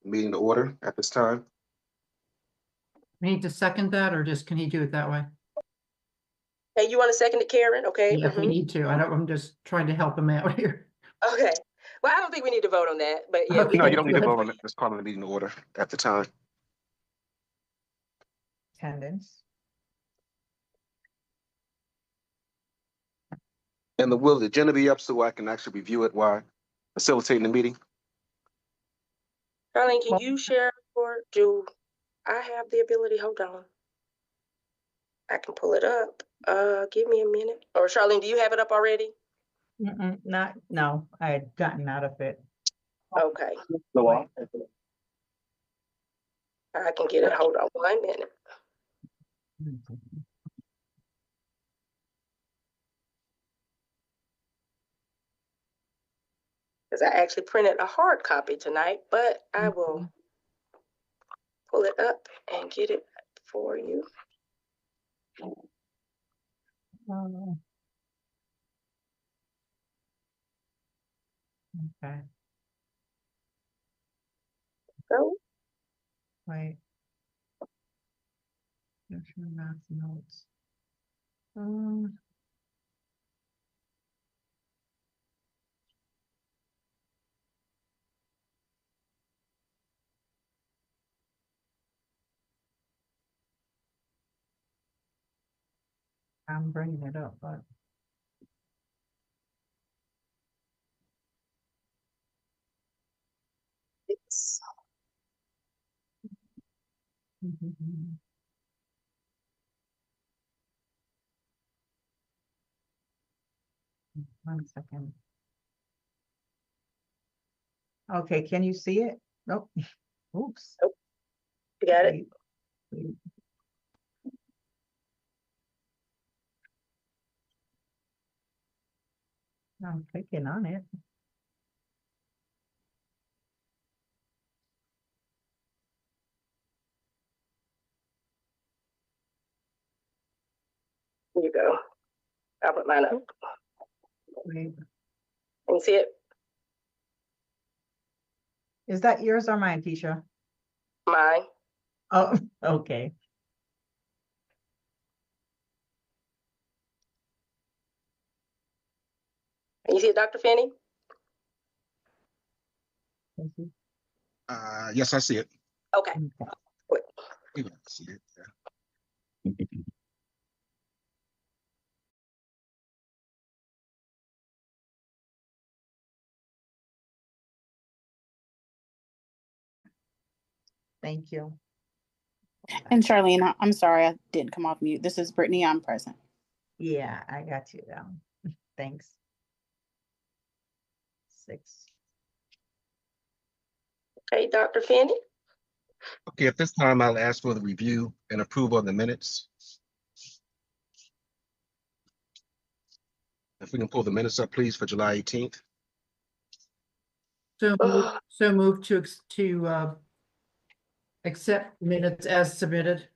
meeting to order at this time. We need to second that, or just can he do it that way? Hey, you want to second it, Karen? Okay. Yeah, if we need to. I'm just trying to help him out here. Okay. Well, I don't think we need to vote on that, but yeah. Okay. No, you don't need to good. vote on it. Let's call it a meeting to order at the time. Attendance. And will the agenda be up so I can actually review it while facilitating the meeting? Charlene, can you share, or do I have the ability? Hold on. I can pull it up. Give me a minute. Or Charlene, do you have it up already? No, I had gotten out of it. Okay. Wait. I can get it. Hold on 1 minute. Because I actually printed a hard copy tonight, but I will pull it up and get it for you. Okay. So, Wait. There's your math notes. I'm bringing it up, but it's 1 second. Okay, can you see it? Nope. Oops. you got it. Wait. I'm clicking on it. Here you go. I'll put mine up. Wait. Can you see it? Is that yours or mine, Keisha? Mine. Oh, okay. Can you see it, Dr. Finney? Yes, I see it. Okay. Wait. You can see it. Yeah. Thank you. And Charlene, I'm sorry, I didn't come off mute. This is Brittany. I'm present. Yeah, I got you down. Thanks. 6. Hey, Dr. Finney. Okay, at this time, I'll ask for the review and approval of the minutes. If we can pull the minutes up, please, for July 18th. So move to accept minutes as submitted.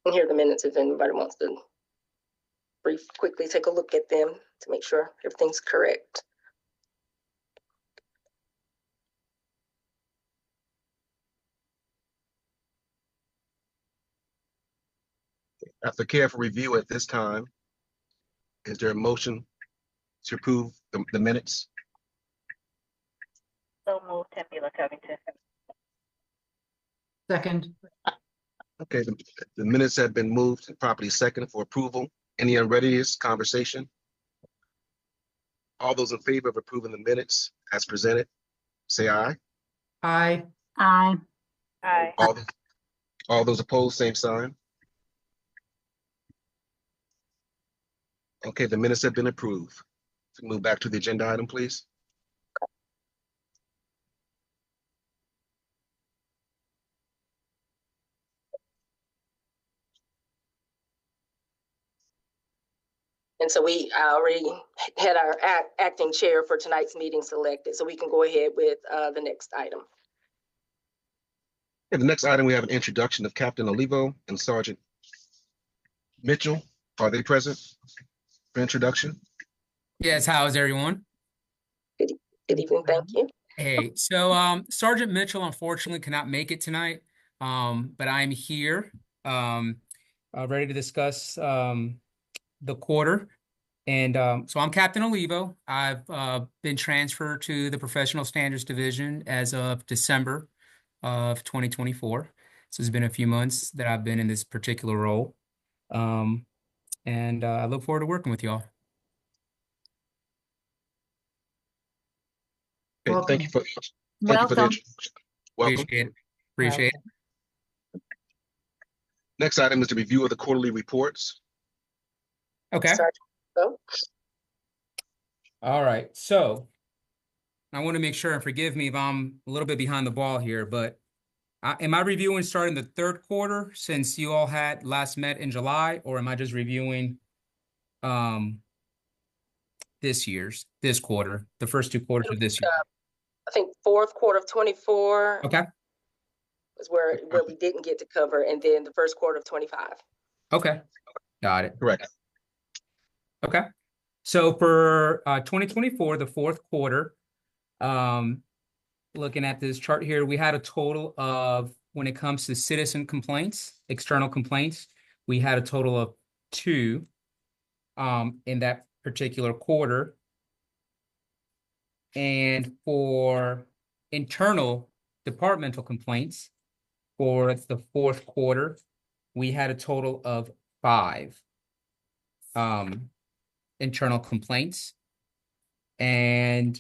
And here are the minutes if anybody wants to quickly take a look at them to make sure everything's correct. After careful review at this time, is there a motion to approve the minutes? So moved, Tempula Covington. Second. Okay, the minutes have been moved and properly seconded for approval. Any unreadiness conversation? All those in favor of approving the minutes as presented, say aye. Aye. Aye. Aye. All those opposed, same sign. Okay, the minutes have been approved. Move back to the agenda item, please. And so I already had our acting chair for tonight's meeting selected, so we can go ahead with the next item. Okay, the next item, we have an introduction of Captain Olivo and Sergeant Mitchell. Are they present for introduction? Yes, how's everyone? Good evening, thank you. Hey, so Sergeant Mitchell unfortunately cannot make it tonight, but I'm here ready to discuss the quarter. And so I'm Captain Olivo. I've been transferred to the Professional Standards Division as of December of 2024. So it's been a few months that I've been in this particular role. And I look forward to working with y'all. Okay, Welcome. thank you for the Welcome. introduction. Welcome. Appreciate it. Appreciate it. Next item is the review of the quarterly reports. Okay. Sergeant, go. All right. So I want to make sure, and forgive me if I'm a little bit behind the ball here, but am I reviewing starting the third quarter since you all had last met in July, or am I just reviewing this quarter, the first 2 quarters of this year? I think fourth quarter of 24 Okay. is where we didn't get to cover, and then the first quarter of 25. Okay. Got it. Correct. Okay. So for 2024, the fourth quarter, looking at this chart here, we had a total of, when it comes to citizen complaints, external complaints, we had a total of 2 in that particular quarter. And for internal departmental complaints for the fourth quarter, we had a total of 5 internal complaints. And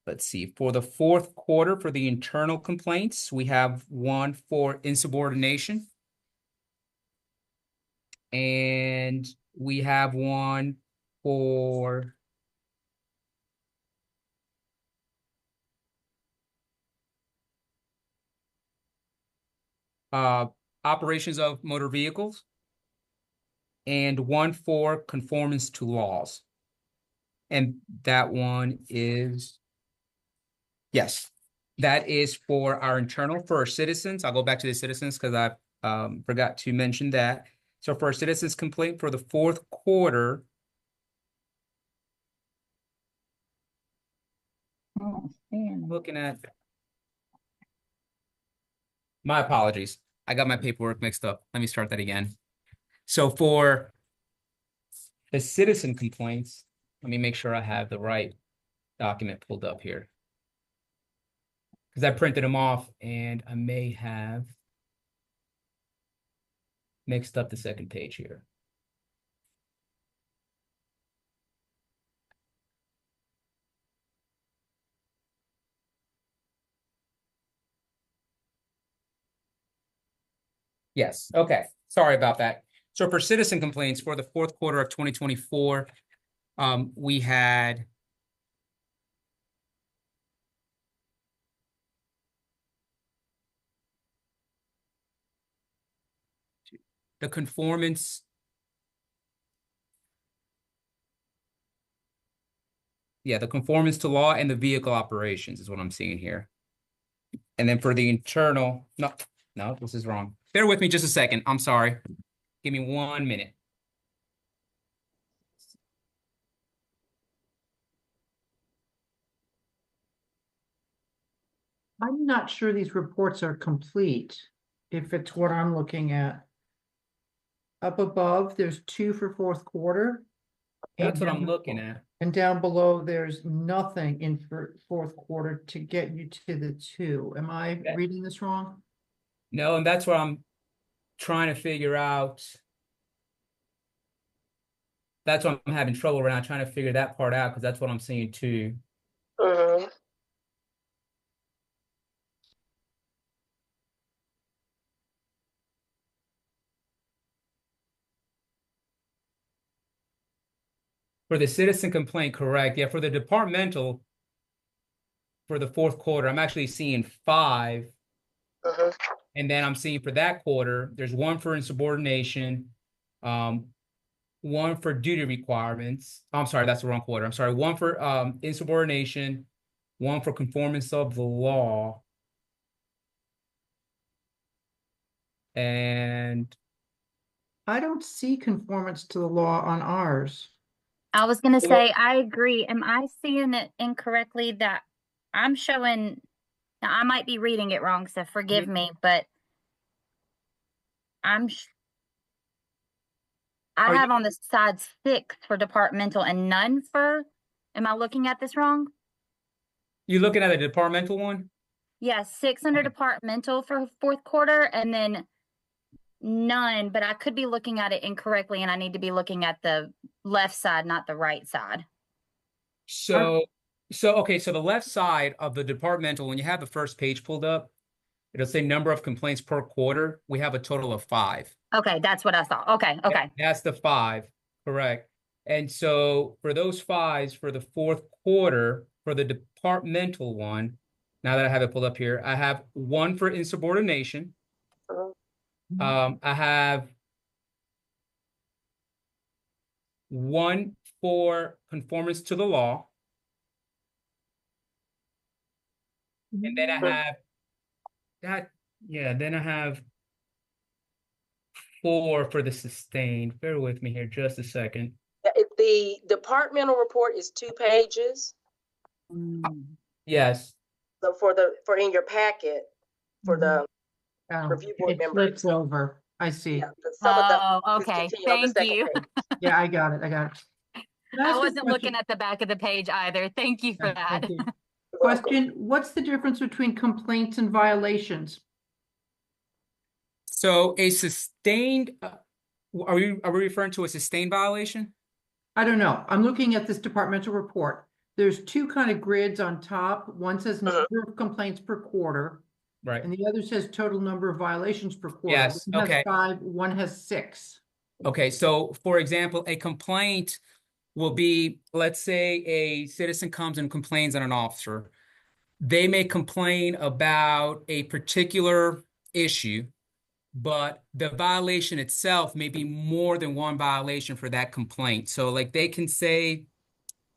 let's see, for the fourth quarter, for the internal complaints, we have 1 for insubordination. And we have 1 for operations of motor vehicles, and 1 for conformance to laws. And that one is, yes, that is for our internal, for our citizens. I'll go back to the citizens because I forgot to mention that. So for our citizens complaint for the fourth quarter, looking at, my apologies, I got my paperwork mixed up. Let me start that again. So for the citizen complaints, let me make sure I have the right document pulled up here, because I printed them off and I may have mixed up the second page here. Yes, okay, sorry about that. So for citizen complaints for the fourth quarter of 2024, we had the conformance. Yeah, the conformance to law and the vehicle operations is what I'm seeing here. And then for the internal, no, this is wrong. Bear with me just a second. I'm sorry. Give me 1 minute. I'm not sure these reports are complete, if it's what I'm looking at. Up above, there's 2 for fourth quarter. That's and what I'm down- looking at. And down below, there's nothing in for fourth quarter to get you to the 2. Am I Okay. reading this wrong? No, and that's what I'm trying to figure out. That's what I'm having trouble right now, trying to figure that part out, because that's what I'm seeing too. Mm-hmm. For the citizen complaint, correct. Yeah, for the departmental, for the fourth quarter, I'm actually seeing 5. Mm-hmm. And then I'm seeing for that quarter, there's 1 for insubordination, one for duty requirements. I'm sorry, that's the wrong quarter. I'm sorry, one for insubordination, one for conformance of the law. And I don't see conformance to the law on ours. I was gonna Or- say, I agree. Am I seeing it incorrectly that I'm showing, now I might be reading it wrong, so forgive me, but I'm, Are I you- have on the side 6 for departmental and none for, am I looking at this wrong? you looking at the departmental one? Yeah, 6 under Okay. departmental for fourth quarter and then none, but I could be looking at it incorrectly and I need to be looking at the left side, not the right side. So okay, so the left side of the departmental, when you have the first page pulled up, it'll say number of complaints per quarter. We have a total of 5. Okay, that's what I saw. Okay, okay. That's the 5, correct. And so for those 5s for the fourth quarter, for the departmental one, now that I have it pulled up here, I have 1 for insubordination. I have 1 for conformance to the law. And then I have that, yeah, then I have 4 for the sustained. Bear with me here just a second. The departmental report is 2 pages. Yes. So for in your packet, for the Oh, review board it members. flips over. I see. Yeah, 'cause some of them Oh, okay. discontinue on the Thank second you. page. Yeah, I got it. I got it. Can I ask a wasn't looking question? at the back of the page either. Thank you for Yeah, that. thank you. You're welcome. Question, what's the difference between complaints and violations? So a sustained, are we referring to a sustained violation? I don't know. I'm looking at this departmental report. There's 2 kind of grids on top. One says number of complaints per quarter, Right. and the other says total number of violations per quarter. Yes, One has okay. 5, one has 6. Okay, so for example, a complaint will be, let's say a citizen comes and complains on an officer. They may complain about a particular issue, but the violation itself may be more than one violation for that complaint. So like they can say,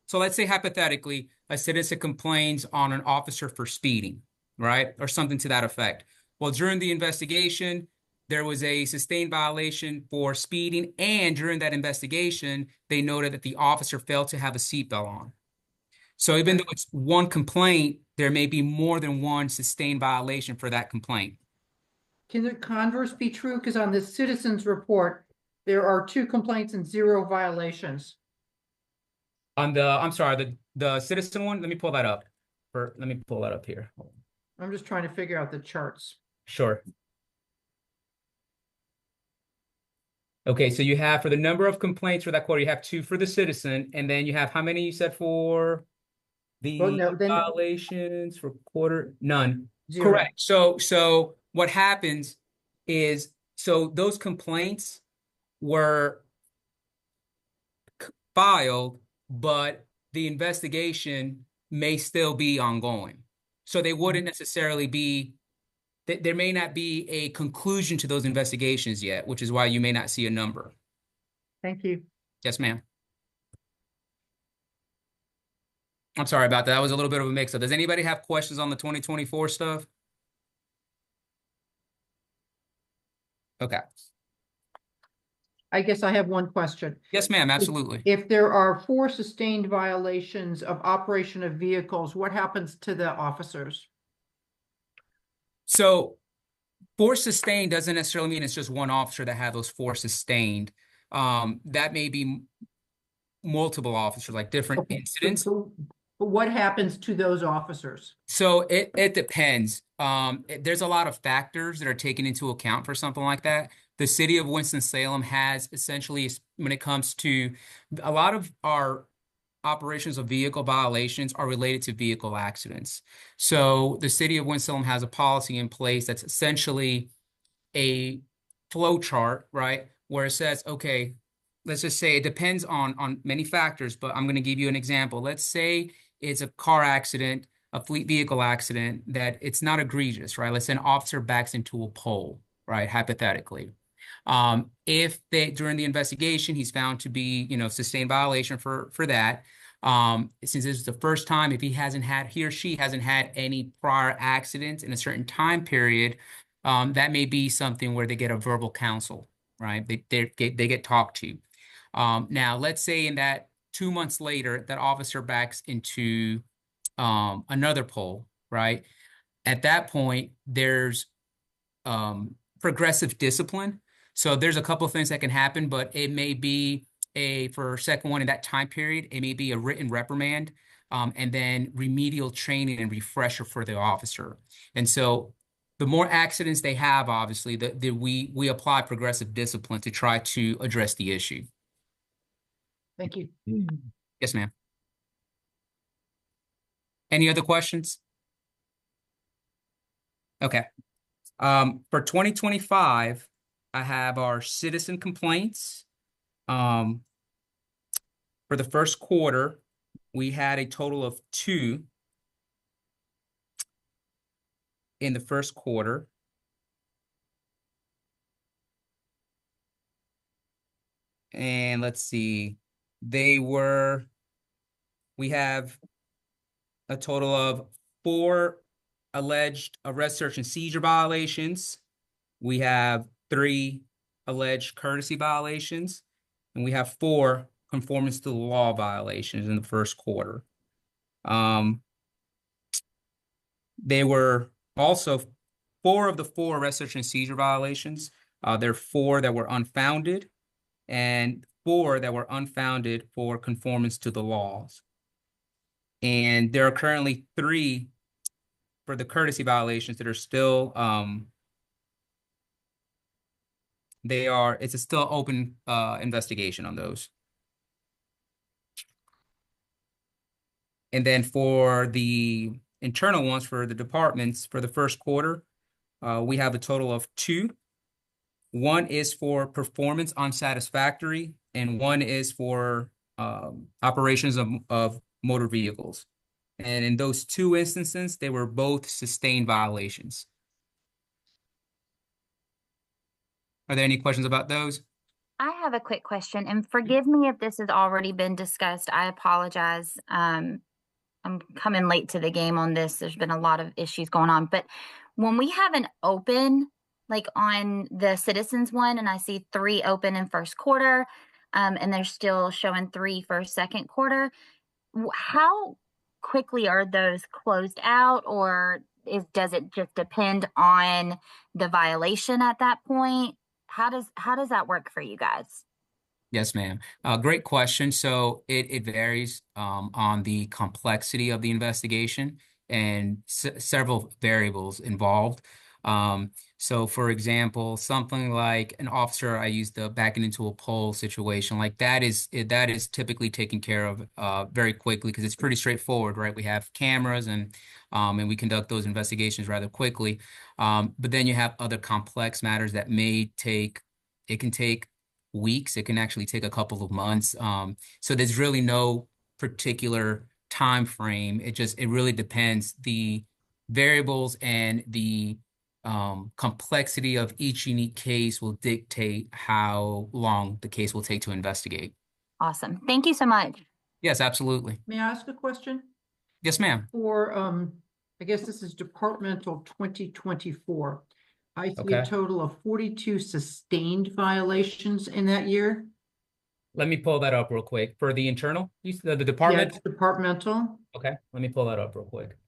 so let's say hypothetically, a citizen complains on an officer for speeding, right? Or something to that effect. Well, during the investigation, there was a sustained violation for speeding, and during that investigation, they noted that the officer failed to have a seatbelt on. So even though it's one complaint, there may be more than one sustained violation for that complaint. Can the converse be true? Because on this citizens report, there are 2 complaints and 0 violations. On the, I'm sorry, the citizen one, let me pull that up. Let me pull that up here. I'm just trying to figure out the charts. Sure. Okay, so you have for the number of complaints for that quarter, you have 2 for the citizen, and then you have how many you said for the Well, no, then- violations for quarter? None. 0. Correct. So what happens is, so those complaints were filed, but the investigation may still be ongoing. So they wouldn't necessarily be, there may not be a conclusion to those investigations yet, which is why you may not see a number. Thank you. Yes, ma'am. I'm sorry about that. That was a little bit of a mix-up. Does anybody have questions on the 2024 stuff? Okay. I guess I have one question. Yes, ma'am. Absolutely. If there are 4 sustained violations of operation of vehicles, what happens to the officers? So 4 sustained doesn't necessarily mean it's just one officer that had those 4 sustained. That may be multiple officers, like different Okay, incidents. So what happens to those officers? So it depends. There's a lot of factors that are taken into account for something like that. The city of Winston-Salem has essentially, when it comes to a lot of our operations of vehicle violations are related to vehicle accidents. So the city of Winston-Salem has a policy in place that's essentially a flow chart, right? Where it says, okay, let's just say it depends on many factors, but I'm going to give you an example. Let's say it's a car accident, a fleet vehicle accident that it's not egregious, right? Let's say an officer backs into a pole, right? Hypothetically. If they during the investigation he's found to be, sustained violation for that, since this is the first time, if he or she hasn't had any prior accidents in a certain time period, that may be something where they get a verbal counsel, right? They get talked to. Now, let's say in that 2 months later, that officer backs into another pole, right? At that point, there's progressive discipline. So there's a couple of things that can happen, but it may be for second one in that time period, it may be a written reprimand, and then remedial training and refresher for the officer. And so the more accidents they have, obviously, we apply progressive discipline to try to address the issue. Thank you. Yes, ma'am. Any other questions? Okay. For 2025, I have our citizen complaints. For the first quarter, we had a total of 2 in the first quarter. And let's see, we have a total of 4 alleged arrest, search, and seizure violations. We have 3 alleged courtesy violations, and we have 4 conformance to the law violations in the first quarter. They were also 4 of the 4 arrest, search, and seizure violations. There are 4 that were unfounded, and 4 that were unfounded for conformance to the laws. And there are currently 3 for the courtesy violations that are still it's a still open investigation on those. And then for the internal ones for the departments for the first quarter, we have a total of 2. 1 is for performance unsatisfactory, and 1 is for operations of motor vehicles. And in those 2 instances, they were both sustained violations. Are there any questions about those? I have a quick question, and forgive me if this has already been discussed. I apologize. I'm coming late to the game on this. There's been a lot of issues going on. But when we have an open, like on the citizens one, and I see 3 open in first quarter, and they're still showing 3 for second quarter, how quickly are those closed out, or does it just depend on the violation at that point? How does that work for you guys? Yes, ma'am. Great question. So it varies on the complexity of the investigation and several variables involved. So for example, something like an officer, I used the backing into a pole situation, like that is typically taken care of very quickly because it's pretty straightforward, right? We have cameras and we conduct those investigations rather quickly. But then you have other complex matters that it can take weeks. It can actually take a couple of months. So there's really no particular time frame. It really depends. The variables and the complexity of each unique case will dictate how long the case will take to investigate. Awesome. Thank you so much. Yes, absolutely. May I ask a question? Yes, ma'am. For, I guess this is departmental 2024. I see Okay. a total of 42 sustained violations in that year. Let me pull that up real quick. For the internal, the Yeah, department? it's departmental. Okay, let me pull that up real quick.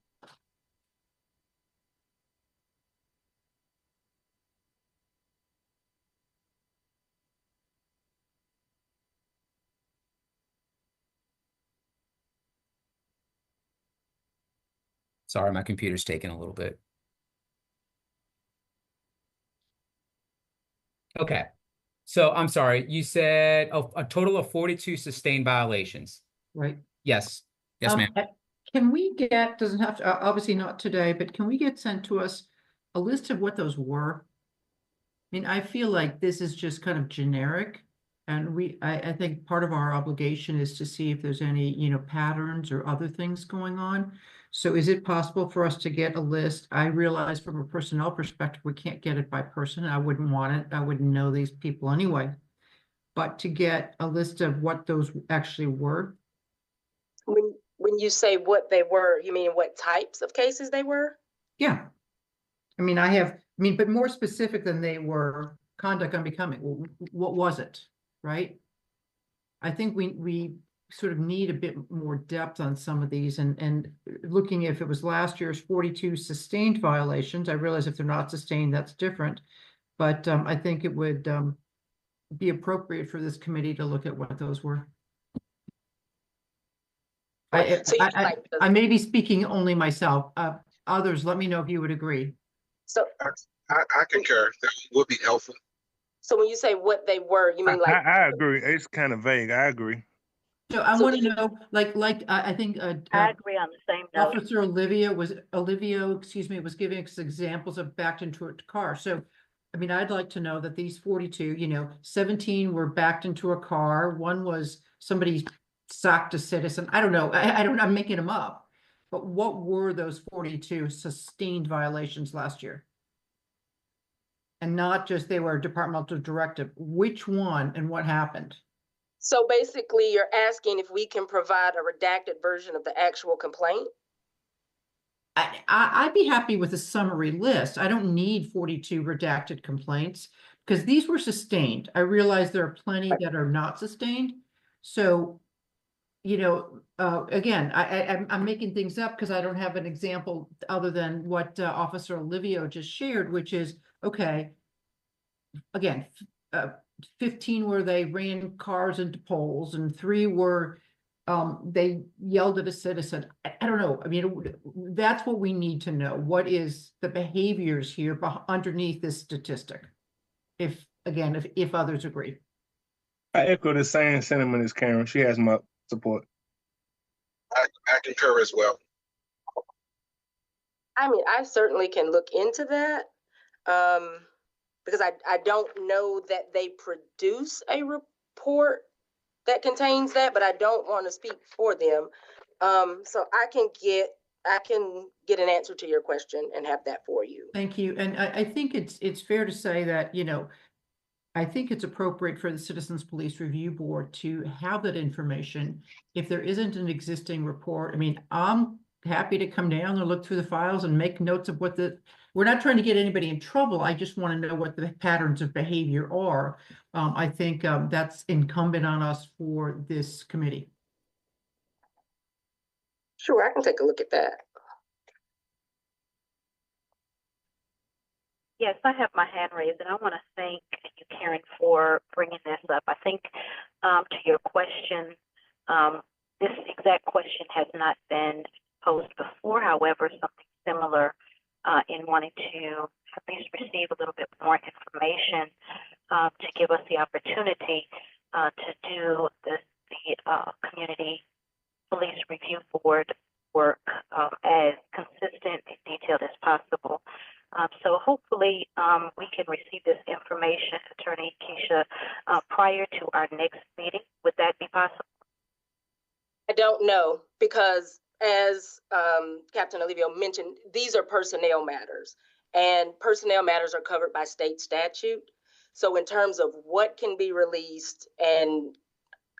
Sorry, my computer's taking a little bit. Okay. So I'm sorry, you said a total of 42 sustained violations. Right. Yes. Yes, ma'am. Can we get, doesn't have to, obviously not today, but can we get sent to us a list of what those were? I mean, I feel like this is just kind of generic, and I think part of our obligation is to see if there's any, patterns or other things going on. So is it possible for us to get a list? I realize from a personnel perspective, we can't get it by person. I wouldn't want it. I wouldn't know these people anyway. But to get a list of what those actually were. When you say what they were, you mean what types of cases they were? Yeah. I mean, but more specific than they were conduct unbecoming. What was it, right? I think we sort of need a bit more depth on some of these and looking if it was last year's 42 sustained violations. I realize if they're not sustained, that's different. But I think it would be appropriate for this committee to look at what those were. I may be speaking only myself. Others, let me know if you would agree. So I concur. That would be helpful. So when you say what they were, you mean like? I agree. It's kind of vague. I agree. So I So want did to you- know, I think I agree on the same note. Officer Olivio, was giving us examples of backed into a car. So, I mean, I'd like to know that these 42, 17 were backed into a car. One was somebody socked a citizen. I don't know. I'm making them up. But what were those 42 sustained violations last year? And not just they were departmental directive. Which one and what happened? So basically you're asking if we can provide a redacted version of the actual complaint? I'd be happy with a summary list. I don't need 42 redacted complaints because these were sustained. I realize there are plenty that are not sustained. So, again, I'm making things up because I don't have an example other than what Officer Olivio just shared, which is, okay, again, 15 where they ran cars into poles and 3 were they yelled at a citizen. I don't know. I mean, that's what we need to know. What is the behaviors here underneath this statistic? If others agree. I echo the same sentiment as Karen. She has my support. I concur as well. I mean, I certainly can look into that. Because I don't know that they produce a report that contains that, but I don't want to speak for them. So I can get an answer to your question and have that for you. Thank you. And I think it's fair to say that, I think it's appropriate for the Citizens Police Review Board to have that information. If there isn't an existing report, I mean, I'm happy to come down and look through the files and make notes of we're not trying to get anybody in trouble. I just want to know what the patterns of behavior are. I think that's incumbent on us for this committee. Sure, I can take a look at that. Yes, I have my hand raised, and I want to thank you, Karen, for bringing this up. I think to your question, this exact question has not been posed before. However, something similar in wanting to at least receive a little bit more information to give us the opportunity to do the Community Police Review Board work as consistent and detailed as possible. So hopefully we can receive this information, Attorney Keisha, prior to our next meeting. Would that be possible? I don't know, because as Captain Olivio mentioned, these are personnel matters, and personnel matters are covered by state statute. So in terms of what can be released, and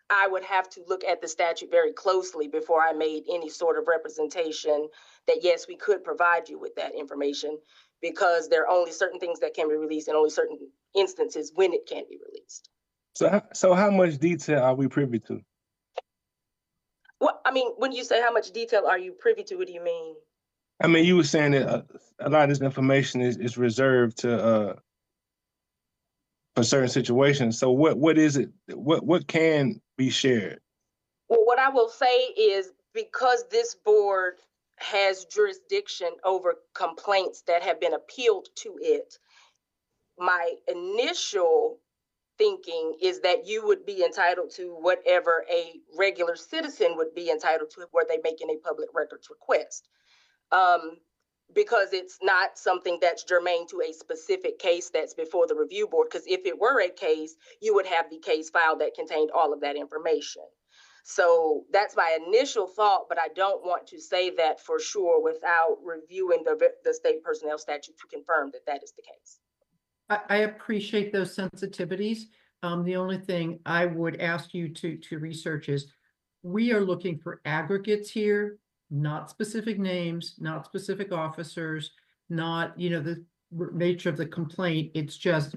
I would have to look at the statute very closely before I made any sort of representation that, yes, we could provide you with that information, because there are only certain things that can be released and only certain instances when it can be released. So how much detail are we privy to? Well, I mean, when you say how much detail are you privy to, what do you mean? I mean, you were saying that a lot of this information is reserved to for certain situations. So what is it? What can be shared? Well, what I will say is, because this board has jurisdiction over complaints that have been appealed to it, my initial thinking is that you would be entitled to whatever a regular citizen would be entitled to were they making a public records request. Because it's not something that's germane to a specific case that's before the review board, because if it were a case, you would have the case file that contained all of that information. So that's my initial thought, but I don't want to say that for sure without reviewing the state personnel statute to confirm that that is the case. I appreciate those sensitivities. The only thing I would ask you to research is, we are looking for aggregates here, not specific names, not specific officers, not, you know, the nature of the complaint. It's just,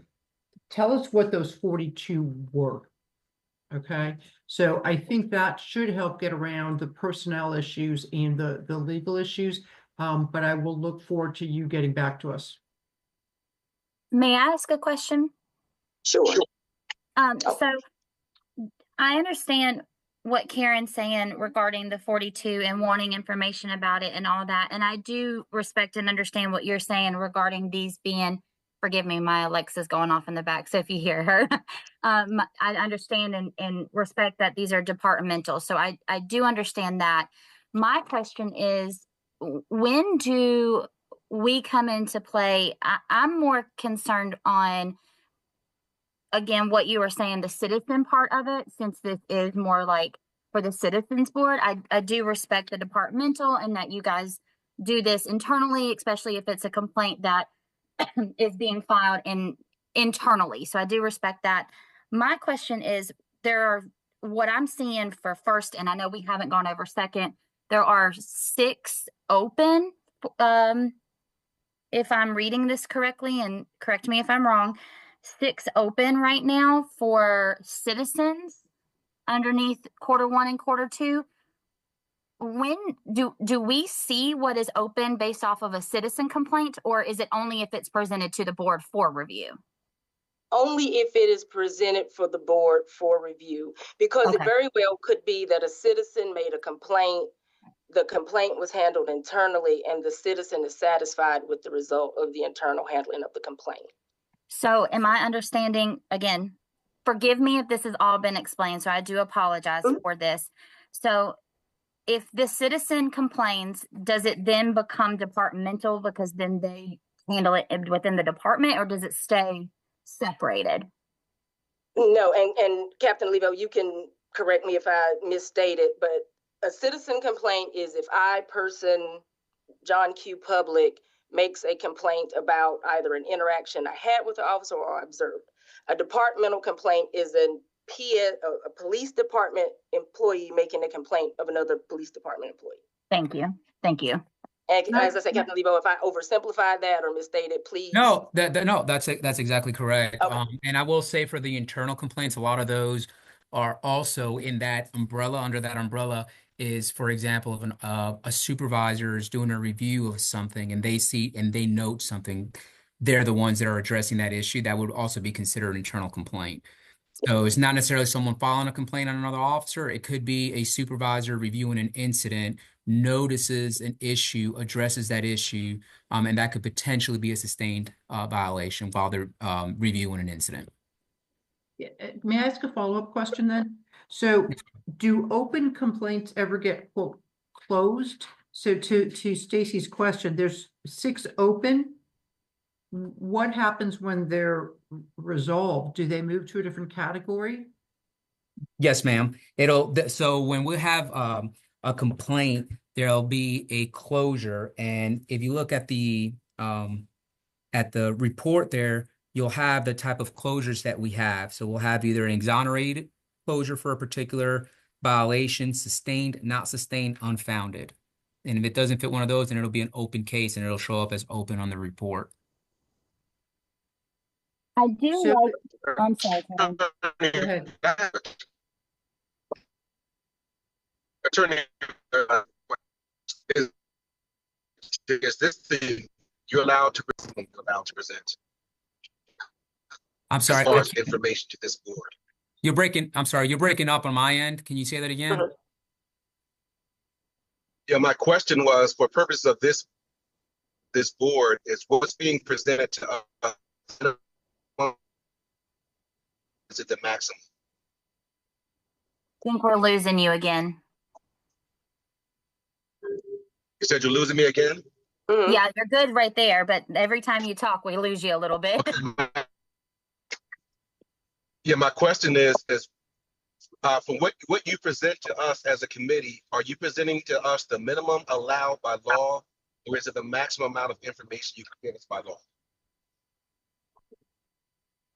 tell us what those 42 were. Okay, so I think that should help get around the personnel issues and the legal issues. But I will look forward to you getting back to us. May I ask a question? Sure. So I understand what Karen's saying regarding the 42 and wanting information about it and all that. And I do respect and understand what you're saying regarding these being, forgive me, my Alexa's going off in the back. So if you hear her, I understand and respect that these are departmental. So I do understand that. My question is, when do we come into play? I'm more concerned on, again, what you were saying, the citizen part of it, since this is more like for the citizens board. I do respect the departmental and that you guys do this internally, especially if it's a complaint that is being filed internally. So I do respect that. My question is, there are, what I'm seeing for first, and I know we haven't gone over second, there are 6 open, if I'm reading this correctly, and correct me if I'm wrong, 6 open right now for citizens underneath Q1 and Q2. When do we see what is open based off of a citizen complaint, or is it only if it's presented to the board for review? Only if it is presented for the board for review, because it very well could be that a citizen made a complaint, the complaint was handled internally, and the citizen is satisfied with the result of the internal handling of the complaint. So am I understanding, again, forgive me if this has all been explained, so I do apologize for this. So if the citizen complains, does it then become departmental because then they handle it within the department, or does it stay separated? No, and Captain Olivo, you can correct me if I misstated, but a citizen complaint is if I, person, John Q. Public, makes a complaint about either an interaction I had with the officer or observed. A departmental complaint is a police department employee making a complaint of another police department employee. Thank you. Thank you. And as I said, Captain Lebo, if I oversimplified that or misstated, please. No, that's exactly correct. Okay. And I will say for the internal complaints, a lot of those are also in that umbrella. Under that umbrella is, for example, if a supervisor is doing a review of something and they see and they note something, they're the ones that are addressing that issue. That would also be considered an internal complaint. So it's not necessarily someone filing a complaint on another officer. It could be a supervisor reviewing an incident, notices an issue, addresses that issue, and that could potentially be a sustained violation while they're reviewing an incident. May I ask a follow-up question then? So do open complaints ever get, quote, closed? So to Stacy's question, there's 6 open. What happens when they're resolved? Do they move to a different category? Yes, ma'am. So when we have a complaint, there'll be a closure. And if you look at the report there, you'll have the type of closures that we have. So we'll have either an exonerated closure for a particular violation, sustained, not sustained, unfounded. And if it doesn't fit one of those, then it'll be an open case and it'll show up as open on the report. I do I'm sorry, Karen. Go ahead. Attorney, is this the you're allowed to present? I'm sorry. As far as information to this board. You're breaking up on my end. Can you say that again? Yeah, my question was, for purposes of this board, is what's being presented to us, is it the maximum? I think we're losing you again. You said you're losing me again? Yeah, you're good right there, but every time you talk, we lose you a little bit. Yeah, my question is from what you present to us as a committee, are you presenting to us the minimum allowed by law, or is it the maximum amount of information you can give us by law?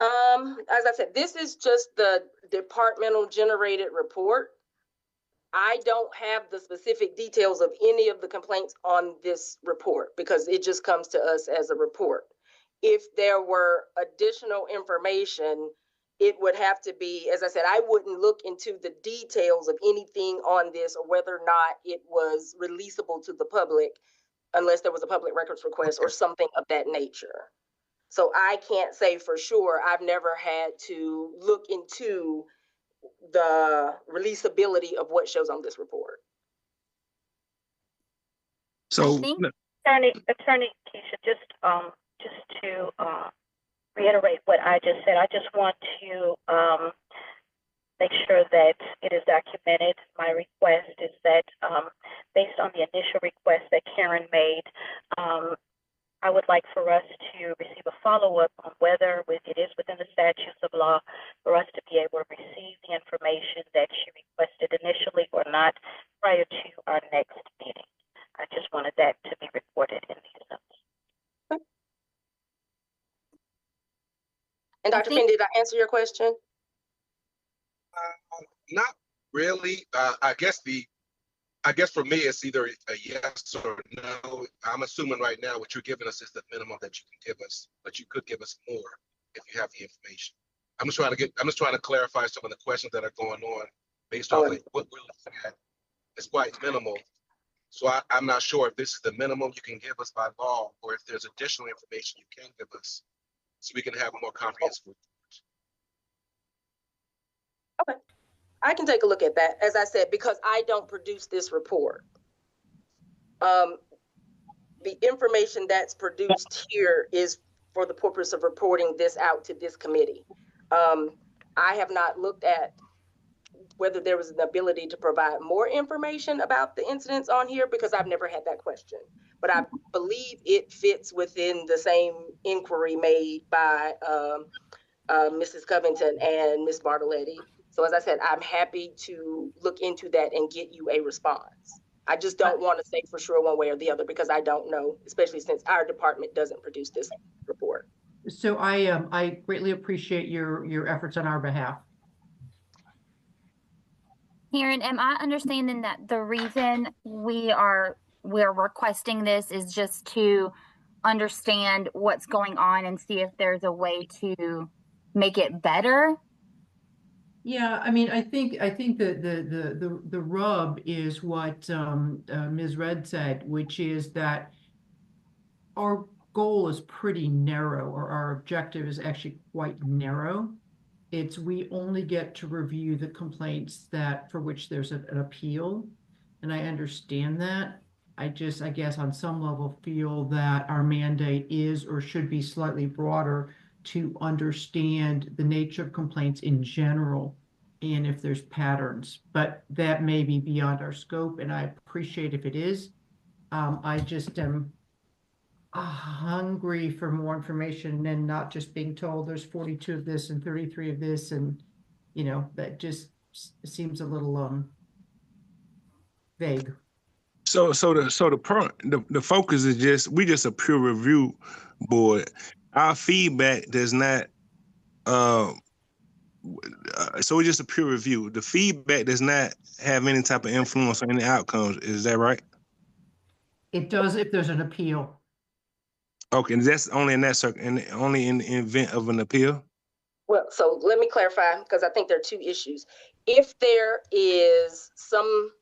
As I said, this is just the departmental generated report. I don't have the specific details of any of the complaints on this report because it just comes to us as a report. If there were additional information, it would have to be, as I said, I wouldn't look into the details of anything on this or whether or not it was releasable to the public unless there was a public records request or something of that nature. So I can't say for sure. I've never had to look into the releasability of what shows on this report. So, I think- Attorney Keisha, just to reiterate what I just said, I just want to make sure that it is documented. My request is that based on the initial request that Karen made, I would like for us to receive a follow-up on whether it is within the statutes of law for us to be able to receive the information that she requested initially or not prior to our next meeting. I just wanted that to be reported in these notes. And Dr. Finn, did I answer your question? Not really. I guess for me, it's either a yes or no. I'm assuming right now what you're giving us is the minimum that you can give us, but you could give us more if you have the information. I'm just trying to clarify some of the questions that are going on based on what we're looking at. It's quite minimal. So I'm not sure if this is the minimum you can give us by law or if there's additional information you can give us so we can have a more comprehensive report. Okay. I can take a look at that, as I said, because I don't produce this report. The information that's produced here is for the purpose of reporting this out to this committee. I have not looked at whether there was an ability to provide more information about the incidents on here because I've never had that question. But I believe it fits within the same inquiry made by Mrs. Covington and Ms. Bartoletti. So as I said, I'm happy to look into that and get you a response. I just don't want to say for sure one way or the other because I don't know, especially since our department doesn't produce this report. So I greatly appreciate your efforts on our behalf. Karen, am I understanding that the reason we're requesting this is just to understand what's going on and see if there's a way to make it better? Yeah, I mean, I think the rub is what Ms. Red said, which is that our goal is pretty narrow, or our objective is actually quite narrow. It's we only get to review the complaints for which there's an appeal, and I understand that. I guess on some level feel that our mandate is or should be slightly broader to understand the nature of complaints in general and if there's patterns, but that may be beyond our scope, and I appreciate if it is. I just am hungry for more information and not just being told there's 42 of this and 33 of this, and that just seems a little vague. So the focus is we just a peer review board. Our feedback does not. So it's just a peer review. The feedback does not have any type of influence on any outcomes. Is that right? It does if there's an appeal. Okay, and that's only in that only in the event of an appeal. Well, so let me clarify because I think there are two issues. If there is some,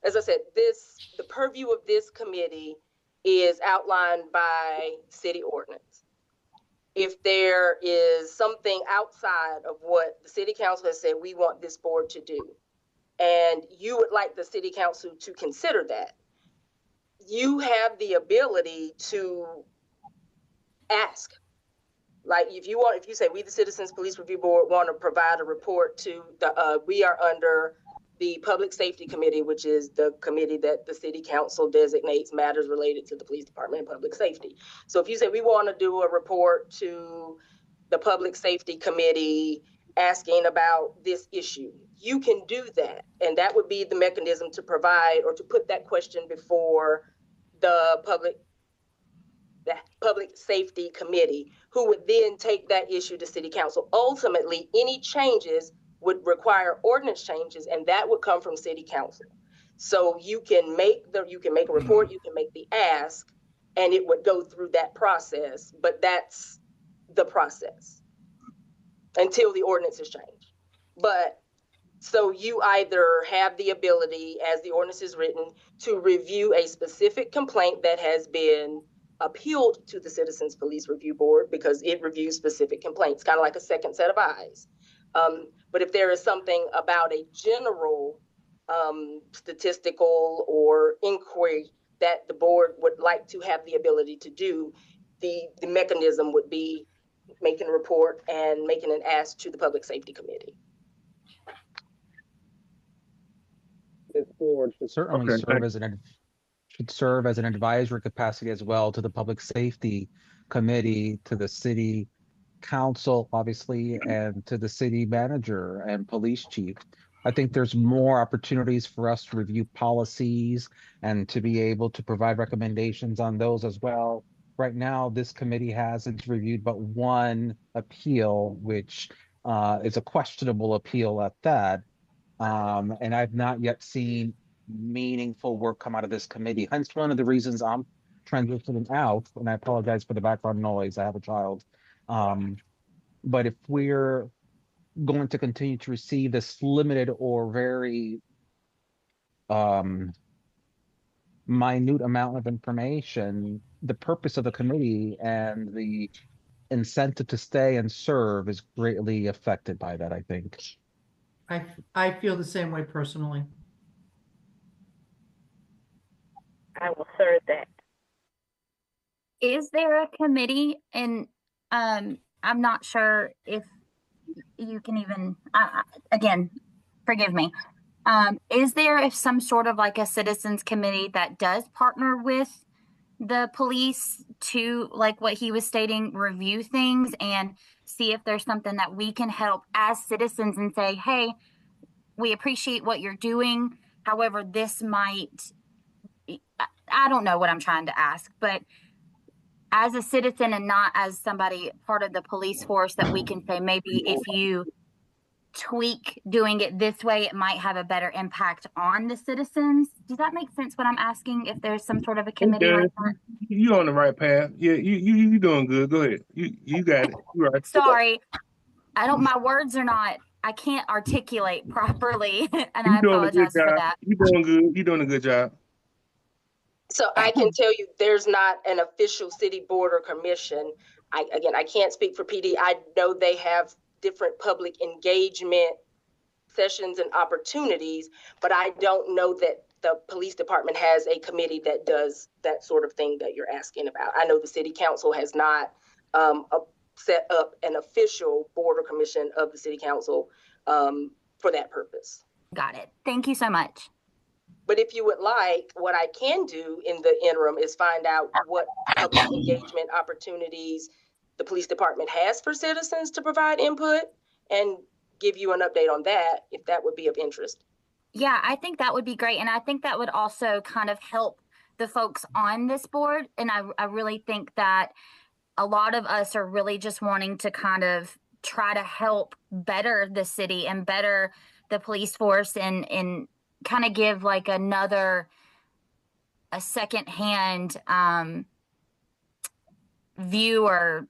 as I said, the purview of this committee is outlined by city ordinance. If there is something outside of what the city council has said we want this board to do, and you would like the city council to consider that, you have the ability to ask. Like if you say we the Citizens Police Review Board want to provide a report to we are under the Public Safety Committee, which is the committee that the city council designates matters related to the police department and public safety. So if you say we want to do a report to the Public Safety Committee asking about this issue. You can do that. And that would be the mechanism to provide or to put that question before the Public Safety Committee, who would then take that issue to City Council. Ultimately, any changes would require ordinance changes, and that would come from City Council. So you can make a report, you can make the ask, and it would go through that process, but that's the process until the ordinance is changed. But so you either have the ability, as the ordinance is written, to review a specific complaint that has been appealed to the Citizens Police Review Board because it reviews specific complaints, kind of like a second set of eyes. But if there is something about a general statistical or inquiry that the board would like to have the ability to do, the mechanism would be making a report and making an ask to the Public Safety Committee. This board should certainly Okay, serve as an advisory capacity as well to the Public Safety Committee, to the City Council, obviously, and to the city manager and police chief. I think there's more opportunities for us to review policies and to be able to provide recommendations on those as well. Right now, this committee hasn't reviewed but one appeal, which is a questionable appeal at that. And I've not yet seen meaningful work come out of this committee. Hence one of the reasons I'm transitioning out, and I apologize for the background noise. I have a child. But if we're going to continue to receive this limited or very minute amount of information, the purpose of the committee and the incentive to stay and serve is greatly affected by that, I think. I feel the same way personally. I will serve that. Is there a committee? And I'm not sure if you can even, again, forgive me. Is there some sort of like a citizens committee that does partner with the police to, like what he was stating, review things and see if there's something that we can help as citizens and say, hey, we appreciate what you're doing. However, this might, I don't know what I'm trying to ask, but as a citizen and not as somebody part of the police force, that we can say, maybe if you tweak doing it this way, it might have a better impact on the citizens. Does that make sense what I'm asking? If there's some sort of a committee like that? You on the right path. Yeah, you doing good. Go ahead. You got it. You're right. Sorry, my words are not, I can't articulate properly, and You I doing a good apologize for job. that. You doing good. You doing a good job. So I can tell you there's not an official city board or commission. I can't speak for PD. I know they have different public engagement sessions and opportunities, but I don't know that the police department has a committee that does that sort of thing that you're asking about. I know the city council has not set up an official board or commission of the city council for that purpose. Got it. Thank you so much. But if you would like, what I can do in the interim is find out what public engagement opportunities the police department has for citizens to provide input and give you an update on that, if that would be of interest. Yeah, I think that would be great. And I think that would also kind of help the folks on this board. And I really think that a lot of us are really just wanting to kind of try to help better the city and better the police force and kind of give like a secondhand view or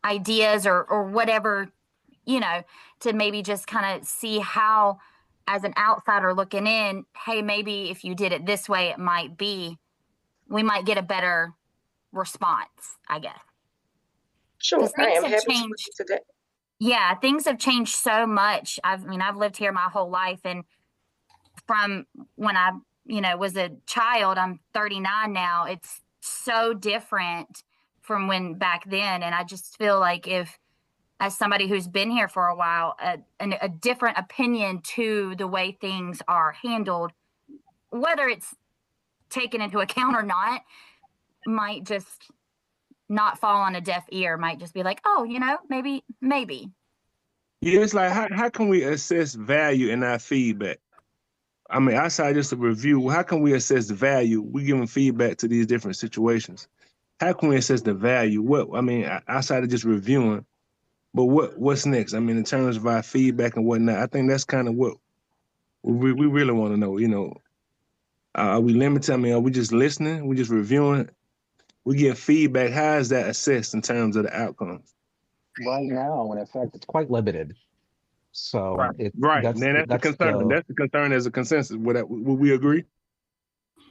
ideas or whatever, to maybe just kind of see how, as an outsider looking in, hey, maybe if you did it this way, we might get a better response, I guess. Sure, I am happy changed. to that. Yeah, things have changed so much. I've lived here my whole life, and from when I, was a child, I'm 39 now. It's so different from when back then. And I just feel like if, as somebody who's been here for a while, a different opinion to the way things are handled, whether it's taken into account or not, might just not fall on a deaf ear, might just be like, oh, maybe. Yeah, it's like how can we assess value in our feedback? I mean, outside just a review, how can we assess the value? We giving feedback to these different situations. How can we assess the value? Outside of just reviewing, but what's next? I mean, in terms of our feedback and whatnot, I think that's kind of what we really want to know. Are we limited? I mean, are we just listening? We just reviewing? We get feedback. How is that assessed in terms of the outcomes? Right now, in effect, it's quite limited. So Right. That's the concern. That's the concern as a consensus. Would we agree?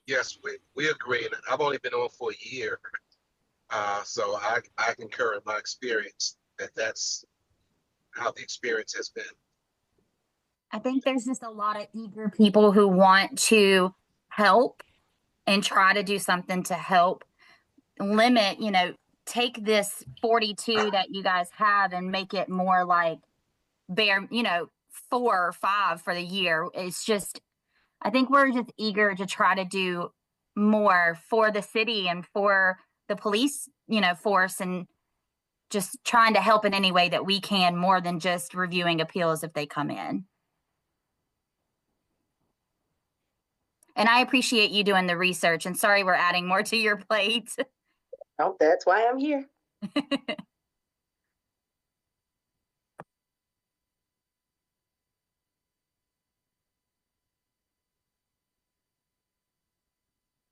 Yes, we agree. And I've only been on for a year. So I concur in my experience that's how the experience has been. I think there's just a lot of eager people who want to help and try to do something to help limit, take this 42 that you guys have and make it more like bare, 4 or 5 for the year. It's just, I think we're just eager to try to do more for the city and for the police, force, and just trying to help in any way that we can, more than just reviewing appeals if they come in. And I appreciate you doing the research, and sorry we're adding more to your plate. Oh, that's why I'm here.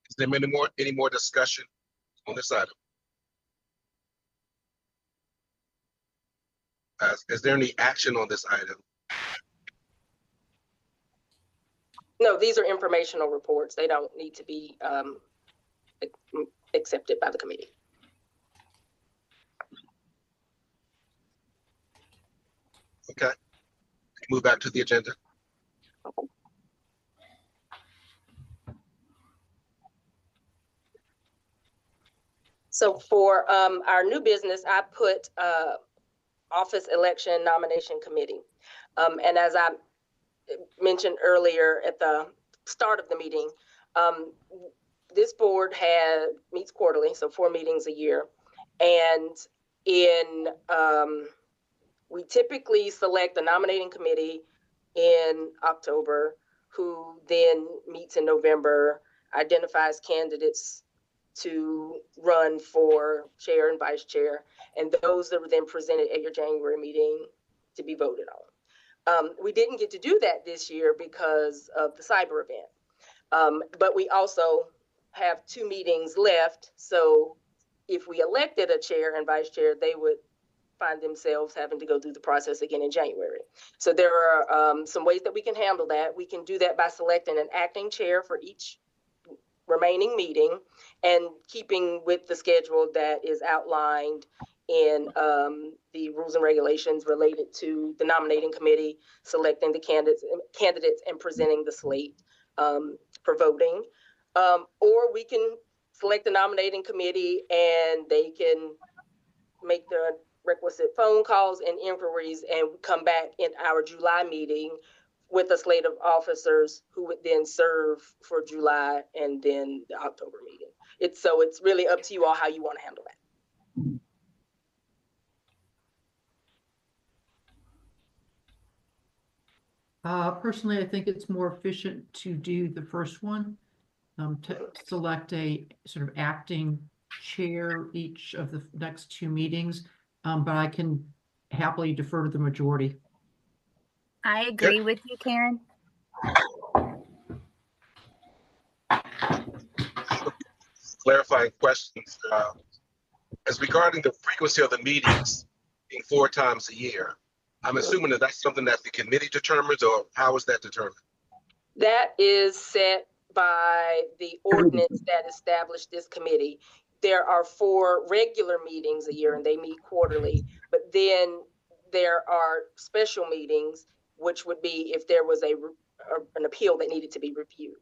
Is there any more discussion on this item? Is there any action on this item? No, these are informational reports. They don't need to be accepted by the committee. Okay. Move back to the agenda. So for our new business, I put office election nomination committee. And as I mentioned earlier at the start of the meeting, this board meets quarterly, so 4 meetings a year. And we typically select the nominating committee in October, who then meets in November, identifies candidates to run for chair and vice chair, and those that were then presented at your January meeting to be voted on. We didn't get to do that this year because of the cyber event, but we also have 2 meetings left. So if we elected a chair and vice chair, they would find themselves having to go through the process again in January. So there are some ways that we can handle that. We can do that by selecting an acting chair for each remaining meeting and keeping with the schedule that is outlined in the rules and regulations related to the nominating committee, selecting the candidates and presenting the slate for voting. Or we can select the nominating committee and they can make the requisite phone calls and inquiries and come back in our July meeting with a slate of officers who would then serve for July and then the October meeting. It's really up to you all how you want to handle that. Personally, I think it's more efficient to do the first one, to select a sort of acting chair each of the next 2 meetings, but I can happily defer to the majority. I agree with you, Karen. Clarifying questions. As regarding the frequency of the meetings being 4 times a year, I'm assuming that that's something that the committee determines, or how is that determined? That is set by the ordinance that established this committee. There are 4 regular meetings a year and they meet quarterly, but then there are special meetings, which would be if there was an appeal that needed to be reviewed.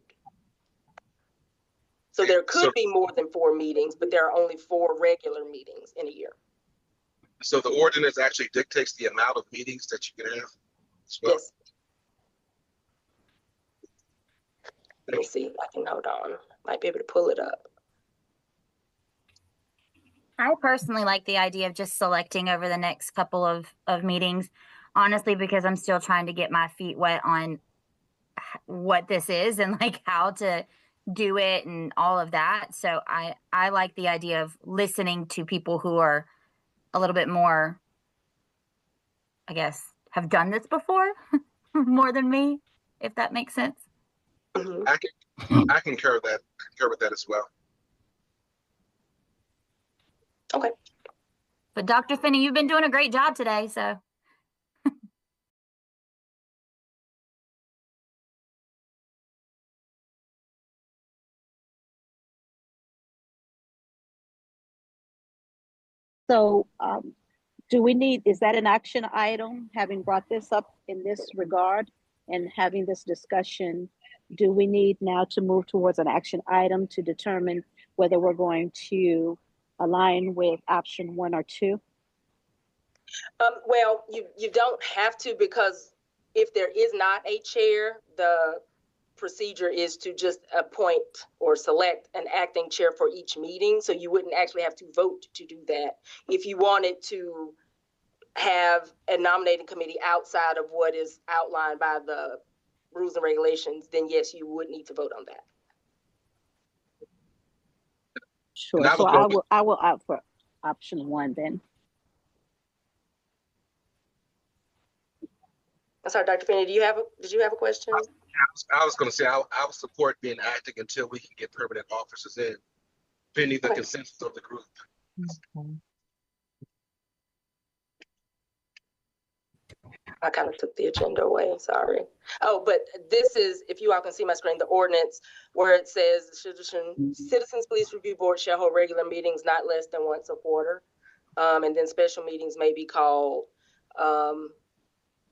So there could be more than 4 meetings, but there are only 4 regular meetings in a year. So the ordinance actually dictates the amount of meetings that you can have as well? Yes. Let me see if I can, hold on. Might be able to pull it up. I personally like the idea of just selecting over the next couple of meetings, honestly, because I'm still trying to get my feet wet on what this is and like how to do it and all of that. So I like the idea of listening to people who are a little bit more, I guess, have done this before more than me, if that makes sense. Mhm. I concur with that as well. Okay. But Dr. Finney, you've been doing a great job today, so. So, do we need, is that an action item, having brought this up in this regard and having this discussion? Do we need now to move towards an action item to determine whether we're going to align with option 1 or 2? Well, you don't have to, because if there is not a chair, the procedure is to just appoint or select an acting chair for each meeting. So you wouldn't actually have to vote to do that. If you wanted to have a nominating committee outside of what is outlined by the rules and regulations, then yes, you would need to vote on that. Sure. And So I will opt for option 1 then. I'm sorry, Dr. Finney, did you have a question? I was going to say I would support being acting until we can get permanent officers in, pending the consensus of the group. Okay. I kind of took the agenda away, sorry. Oh, but this is, if you all can see my screen, the ordinance where it says the Citizens Police Review Board shall hold regular meetings not less than once a quarter. And then special meetings may be called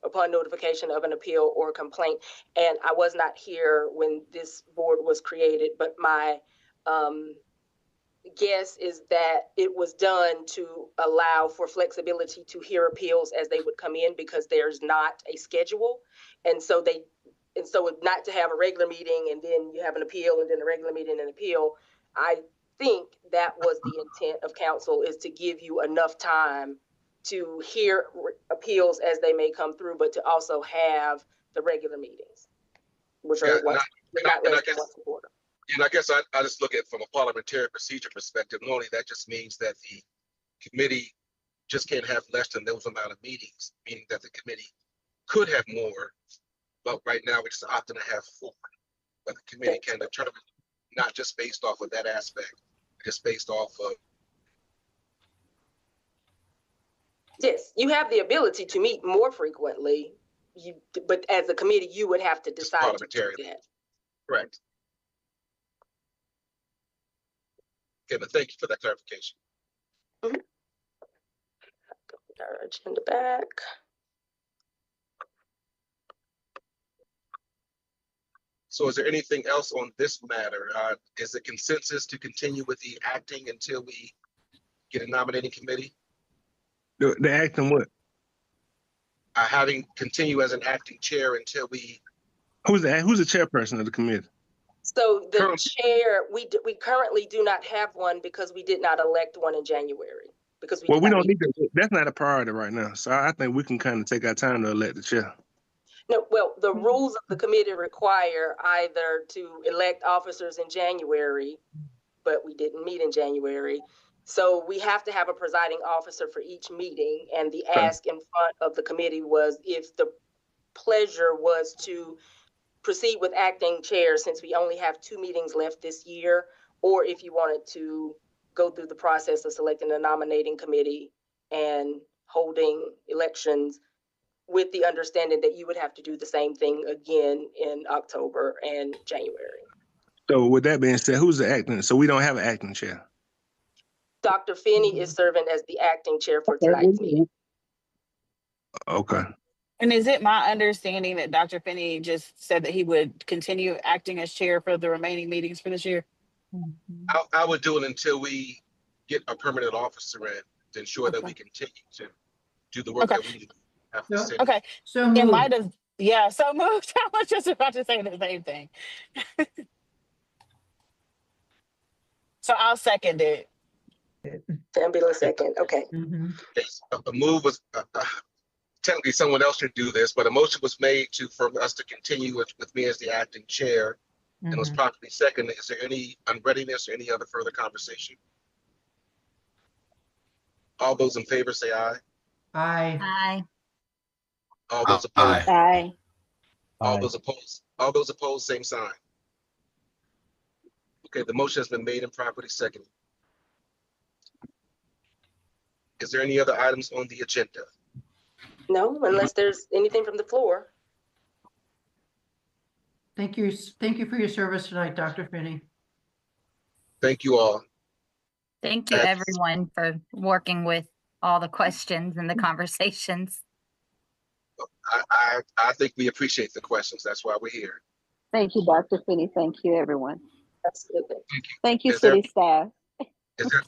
upon notification of an appeal or complaint. And I was not here when this board was created, but my guess is that it was done to allow for flexibility to hear appeals as they would come in, because there's not a schedule. And so not to have a regular meeting and then you have an appeal and then a regular meeting and appeal. I think that was the intent of council, is to give you enough time to hear appeals as they may come through, but to also have the regular meetings, which are not less than once a quarter. And I guess I just look at it from a parliamentary procedure perspective. Normally, that just means that the committee just can't have less than those amount of meetings, meaning that the committee could have more, but right now we're just opting to have 4. But the committee can determine, not just based off of that aspect, just based off of. Yes, you have the ability to meet more frequently, but as a committee, you would have to decide to do that. Correct. Okay, but thank you for that clarification. Mm-hmm. Put our agenda back. So is there anything else on this matter? Is the consensus to continue with the acting until we get a nominating committee? The acting what? Having continue as an acting chair until we. Who's the chairperson of the committee? So the chair, we currently do not have one because we did not elect one in January. Because we don't need to. That's not a priority right now. So I think we can kind of take our time to elect the chair. No, well, the rules of the committee require either to elect officers in January, but we didn't meet in January. So we have to have a presiding officer for each meeting. And the ask in front of the committee was if the pleasure was to proceed with acting chair, since we only have 2 meetings left this year, or if you wanted to go through the process of selecting a nominating committee and holding elections, with the understanding that you would have to do the same thing again in October and January. So with that being said, who's the acting? So we don't have an acting chair. Dr. Finney is serving as the acting chair for tonight's meeting. Okay. And is it my understanding that Dr. Finney just said that he would continue acting as chair for the remaining meetings for this year? I would do it until we get a permanent officer in to ensure that we continue to do the work that we need. Okay. So in moved. light of, so moved. I was just about to say the same thing. So I'll second it. Tambula second, okay. Mhm. Yes, a move was, technically someone else should do this, but a motion was made for us to continue with me as the acting chair. And it was Mhm. properly seconded. Is there any unreadiness or any other further conversation? All those in favor say aye. Aye. Aye. All those Aye. opposed, Aye. all Aye. those opposed, same sign. Okay, the motion has been made and properly seconded. Is there any other items on the agenda? No, unless there's anything from the floor. Thank you for your service tonight, Dr. Finney. Thank you all. Thank you, Yes. everyone, for working with all the questions and the conversations. I think we appreciate the questions. That's why we're here. Thank you, Dr. Finney. Thank you, everyone. Absolutely. Thank you, Is there- city staff.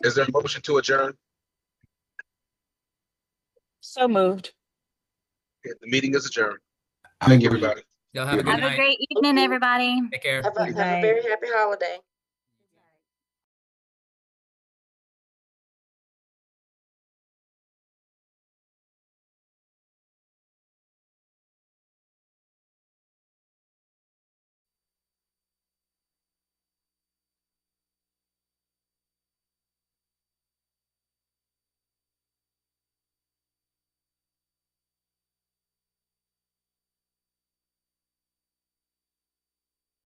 Is there a motion to adjourn? So moved. Okay, the meeting is adjourned. Thank Thank you, you. everybody. Y'all have a good Have a night. great evening, everybody. Take care. Have a Good very night. happy holiday.